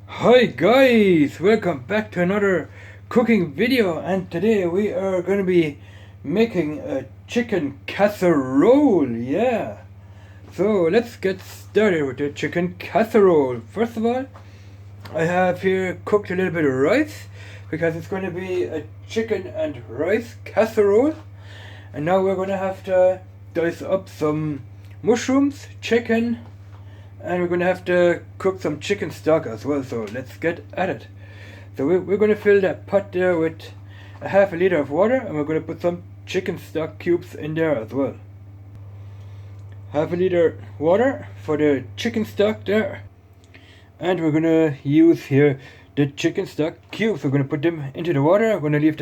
Hi guys, welcome back to another cooking video, and today we are going to be making a chicken casserole. Yeah, so let's get started with the chicken casserole. First of all, I have here cooked a little bit of rice because it's going to be a chicken and rice casserole. And now we're going to have to dice up some mushrooms, chicken, and we're going to have to cook some chicken stock as well. So let's get at it. So we're going to fill that pot there with a half a liter of water, and we're going to put some chicken stock cubes in there as well. Half a liter water for the chicken stock there, and we're going to use here the chicken stock cubes. We're going to put them into the water. We're going to leave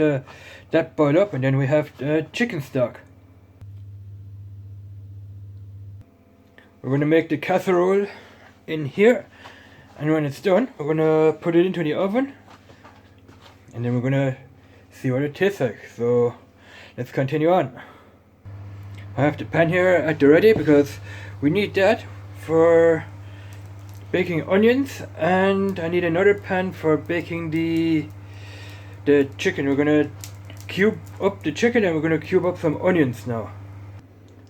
that boil up, and then we have the chicken stock. We're going to make the casserole in here, and when it's done, we're going to put it into the oven, and then we're going to see what it tastes like. So let's continue on. I have the pan here at the ready because we need that for baking onions, and I need another pan for baking the chicken. We're going to cube up the chicken, and we're going to cube up some onions now.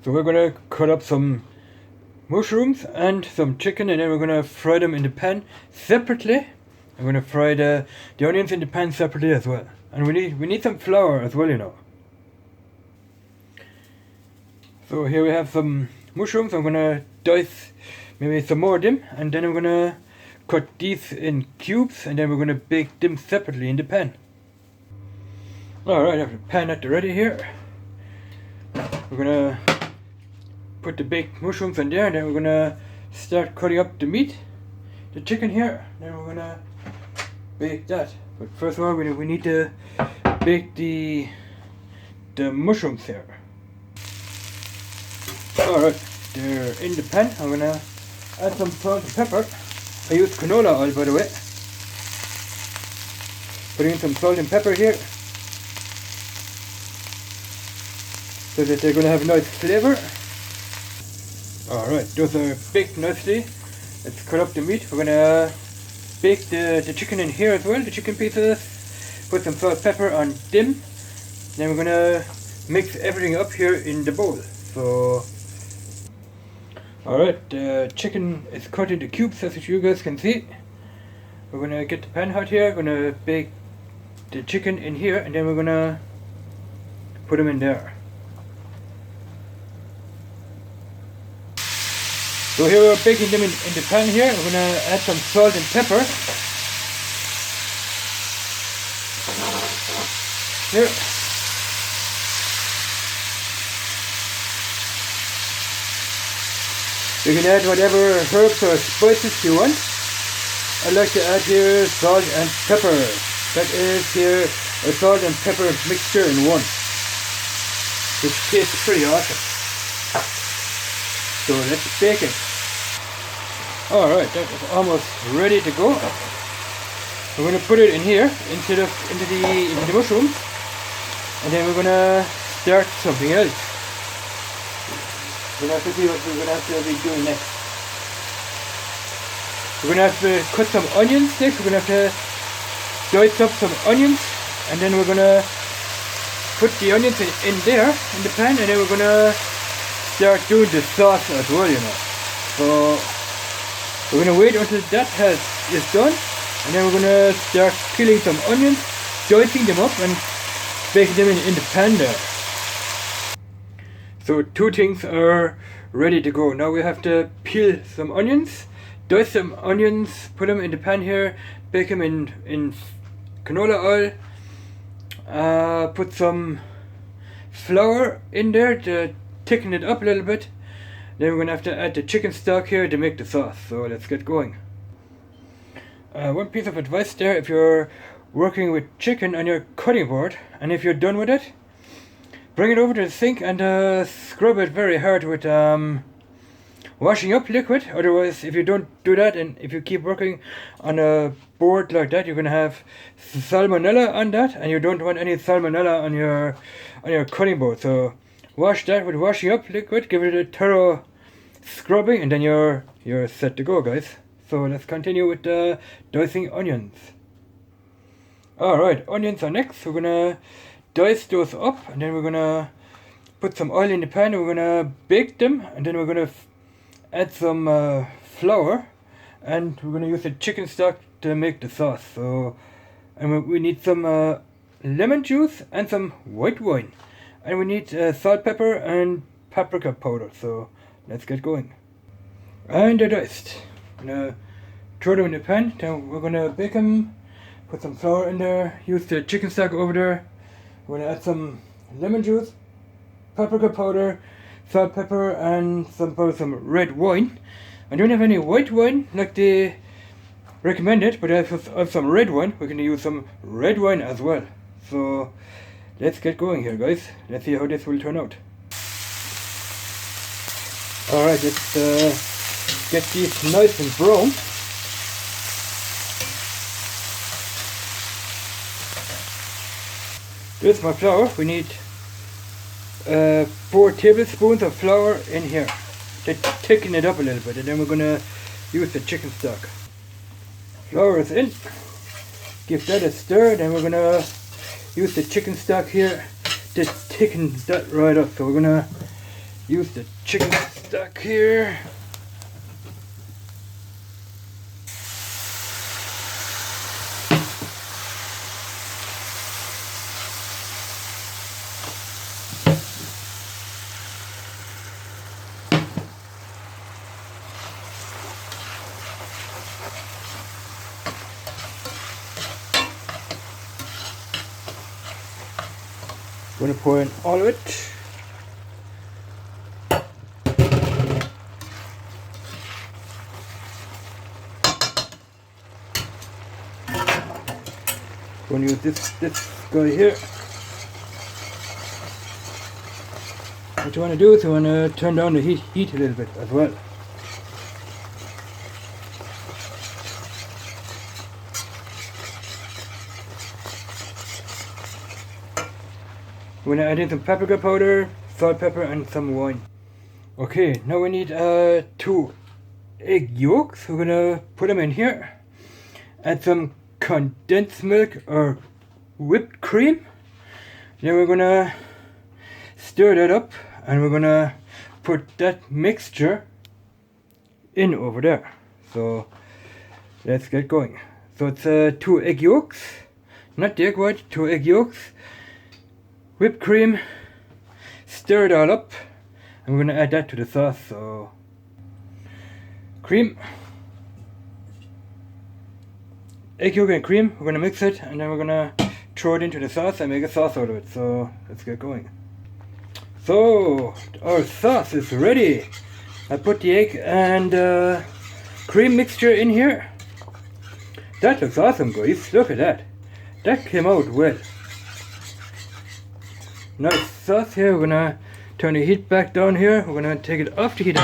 So we're going to cut up some mushrooms and some chicken, and then we're going to fry them in the pan separately. I'm going to fry the onions in the pan separately as well. And we need some flour as well, you know. So here we have some mushrooms. I'm going to dice maybe some more of them, and then I'm going to cut these in cubes, and then we're going to bake them separately in the pan. Alright, I have the pan at the ready here. We're going to put the baked mushrooms in there, and then we're gonna start cutting up the meat, the chicken here. Then we're gonna bake that. But first of all, we need to bake the mushrooms here. Alright, they're in the pan. I'm gonna add some salt and pepper. I use canola oil, by the way. Putting in some salt and pepper here, so that they're gonna have a nice flavor. Alright, those are baked nicely. Let's cut up the meat. We're gonna bake the chicken in here as well, the chicken pieces. Put some salt and pepper on them. Then we're gonna mix everything up here in the bowl. So, alright, the chicken is cut into cubes, as you guys can see. We're gonna get the pan hot here. We're gonna bake the chicken in here, and then we're gonna put them in there. So here we're baking them in the pan here. I'm going to add some salt and pepper. Here. You can add whatever herbs or spices you want. I like to add here salt and pepper. That is here a salt and pepper mixture in one, which tastes pretty awesome. So let's bake it. Alright, that is almost ready to go. We're going to put it in here into the mushrooms, and then we're going to start something else. We're going to have to see what we're going to have to be doing next. We're going to have to cut some onions next. We're going to have to dice up some onions, and then we're going to put the onions in there in the pan, and then we're going to start doing the sauce as well, you know. So we're going to wait until that is done, and then we're going to start peeling some onions, dicing them up, and baking them in the pan there. So two things are ready to go. Now we have to peel some onions, dice some onions, put them in the pan here, bake them in canola oil, put some flour in there to thicken it up a little bit. Then we're going to have to add the chicken stock here to make the sauce. So let's get going. One piece of advice there: if you're working with chicken on your cutting board, and if you're done with it, bring it over to the sink and scrub it very hard with washing up liquid. Otherwise, if you don't do that, and if you keep working on a board like that, you're going to have salmonella on that, and you don't want any salmonella on your cutting board. So wash that with washing up liquid, give it a thorough scrubbing, and then you're set to go, guys. So let's continue with dicing onions. Alright, onions are next. We're gonna dice those up, and then we're gonna put some oil in the pan, and we're gonna bake them, and then we're gonna add some flour, and we're gonna use the chicken stock to make the sauce. So, and we need some lemon juice and some white wine, and we need salt, pepper, and paprika powder. So let's get going. And they're diced. I'm gonna throw them in the pan. Then we're gonna bake them. Put some flour in there. Use the chicken stock over there. We're gonna add some lemon juice, paprika powder, salt, pepper, and some red wine. I don't have any white wine like they recommended, but I have some red wine. We're gonna use some red wine as well. So let's get going here, guys. Let's see how this will turn out. Alright, let's get these nice and brown. Here's my flour. We need 4 tablespoons of flour in here to thicken it up a little bit, and then we're gonna use the chicken stock. Flour is in. Give that a stir, then we're gonna use the chicken stock here to thicken that right up. So we're gonna use the chicken stock here. I'm going to pour in all of it. I'm going to use this guy here. What you want to do is you want to turn down the heat a little bit as well. We're going to add in some paprika powder, salt, pepper, and some wine. Okay, now we need 2 egg yolks. We're going to put them in here. Add some condensed milk or whipped cream. Then we're going to stir that up, and we're going to put that mixture in over there. So let's get going. So it's 2 egg yolks, not the egg white, 2 egg yolks. Whipped cream, stir it all up, and we're going to add that to the sauce. So, cream, egg yolk and cream, we're going to mix it, and then we're going to throw it into the sauce and make a sauce out of it. So, let's get going. So, our sauce is ready. I put the egg and cream mixture in here. That looks awesome, guys. Look at that. That came out well. Nice sauce here. We're gonna turn the heat back down here. We're gonna take it off the heat.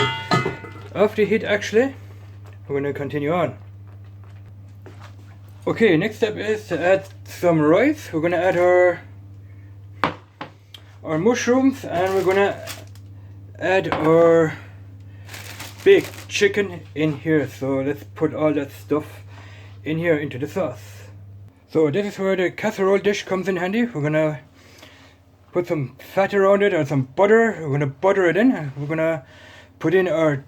Off the heat actually. We're gonna continue on. Okay, next step is to add some rice. We're gonna add our mushrooms, and we're gonna add our baked chicken in here. So let's put all that stuff in here into the sauce. So this is where the casserole dish comes in handy. We're gonna put some fat around it, or some butter. We're gonna butter it in. We're gonna put in our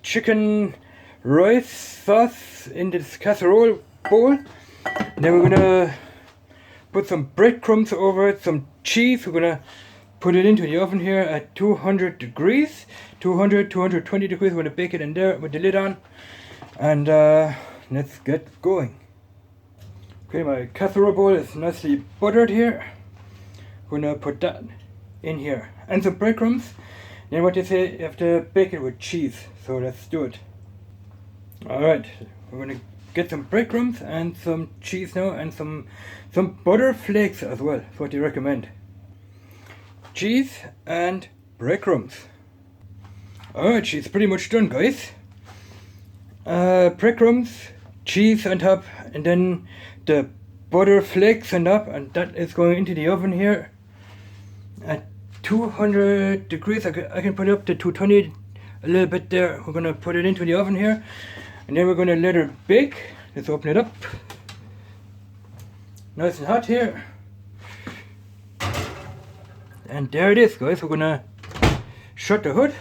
chicken rice sauce in this casserole bowl. And then we're gonna put some breadcrumbs over it, some cheese. We're gonna put it into the oven here at 200 degrees, 220 degrees. We're gonna bake it in there with the lid on, and let's get going. Okay, my casserole bowl is nicely buttered here. We're gonna put that in here, and some breadcrumbs. Then what they say, you have to bake it with cheese. So let's do it. Alright, we're gonna get some breadcrumbs and some cheese now, and some butter flakes as well. That's what they recommend. Cheese and breadcrumbs. Alright, she's pretty much done, guys. Breadcrumbs, cheese on top, and then the butter flakes on top, and that is going into the oven here at 200 degrees. I can put it up to 220 a little bit there. We're gonna put it into the oven here, and then we're going to let her bake. Let's open it up. Nice and hot here. And there it is, guys. We're going to shut the hood.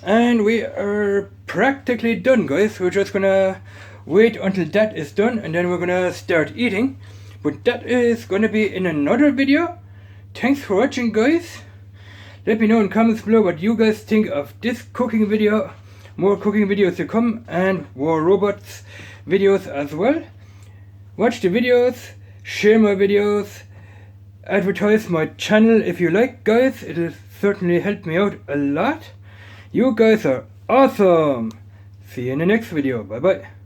And we are practically done, guys. We're just going to wait until that is done, and then we're going to start eating. But that is going to be in another video. Thanks for watching, guys. Let me know in comments below what you guys think of this cooking video. More cooking videos to come, and War Robots videos as well. Watch the videos, share my videos, advertise my channel if you like, guys. It will certainly help me out a lot. You guys are awesome. See you in the next video. Bye bye.